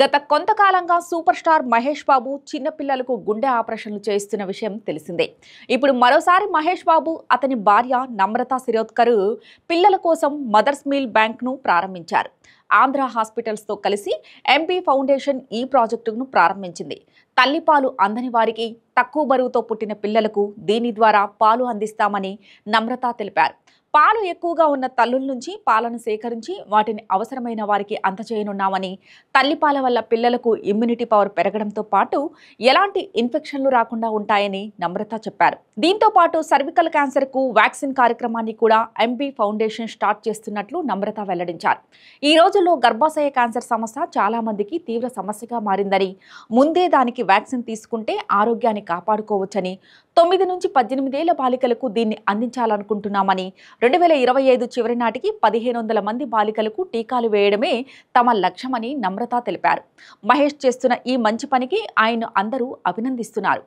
గత కొంతకాలంగా super star Mahesh Babu చిన్న పిల్లలకు గుండె ఆపరేషన్లు చేయిస్తున్న విషయం తెలిసిందే. ఇప్పుడు మరోసారి మహేష్ బాబు అతని భార్య నమ్రతా శిరోద్కర్ పిల్లల కోసం మదర్స్ మీల్ బ్యాంక్ను ప్రారంభించారు. ఆంధ్ర హాస్పిటల్స్తో కలిసి ఎంపీ ఫౌండేషన్ ఈ ప్రాజెక్టును ప్రారంభించింది. తల్లిపాలు అందని వారికి, తక్కువ బరువుతో పుట్టిన పిల్లలకు దీని ద్వారా పాలు అందిస్తామని నమ్రత తెలిపారు. పాలు ఎక్కువగా ఉన్న తల్లుల నుంచి పాలను సేకరించి వాటిని అవసరమైన వారికి అందజేయనున్నామని, తల్లిపాల వల్ల పిల్లలకు ఇమ్యూనిటీ పవర్ పెరగడంతో పాటు ఎలాంటి ఇన్ఫెక్షన్లు రాకుండా ఉంటాయని నమ్రత చెప్పారు. దీంతో పాటు సర్వికల్ క్యాన్సర్కు వ్యాక్సిన్ కార్యక్రమాన్ని కూడా ఎంపీ ఫౌండేషన్ స్టార్ట్ చేస్తున్నట్లు నమ్రత వెల్లడించారు. ఈ రోజుల్లో గర్భాశయ క్యాన్సర్ సమస్య చాలా మందికి తీవ్ర సమస్యగా మారిందని, ముందే దానికి వ్యాక్సిన్ తీసుకుంటే ఆరోగ్యాన్ని కాపాడుకోవచ్చని, 9 నుంచి 18 ఏళ్ల బాలికలకు దీన్ని అందించాలనుకుంటున్నామని, 2025 చివరి నాటికి 1500 మంది బాలికలకు టీకాలు వేయడమే తమ లక్ష్యమని నమ్రత తెలిపారు. మహేష్ చేస్తున్న ఈ మంచి పనికి ఆయన్ను అందరూ అభినందిస్తున్నారు.